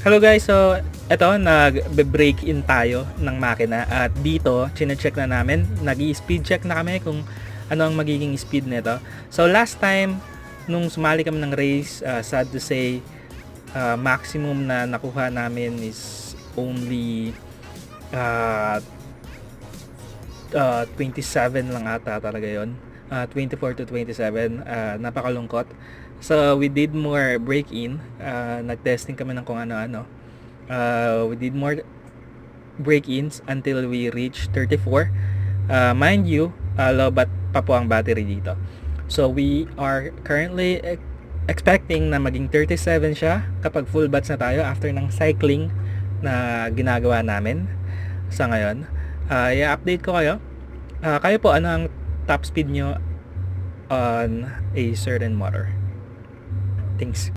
Hello guys, so eto nag-break in tayo ng makina at dito chine-check na namin, nag-i-speed check na kami kung ano ang magiging speed nito. So last time nung sumali kami ng race, sad to say, maximum na nakuha namin is only 27 lang ata talaga yon. 24 to 27, napakalungkot. So we did more break-in, nag-testing kami ng kung ano-ano. We did more break-ins until we reach 34. Mind you, low-bat pa po ang battery dito. So we are currently expecting na maging 37 siya kapag full bats na tayo after ng cycling na ginagawa namin sa ngayon. I-update ko kayo. Kayo po, ano ang top speed nyo on a certain motor? Thanks.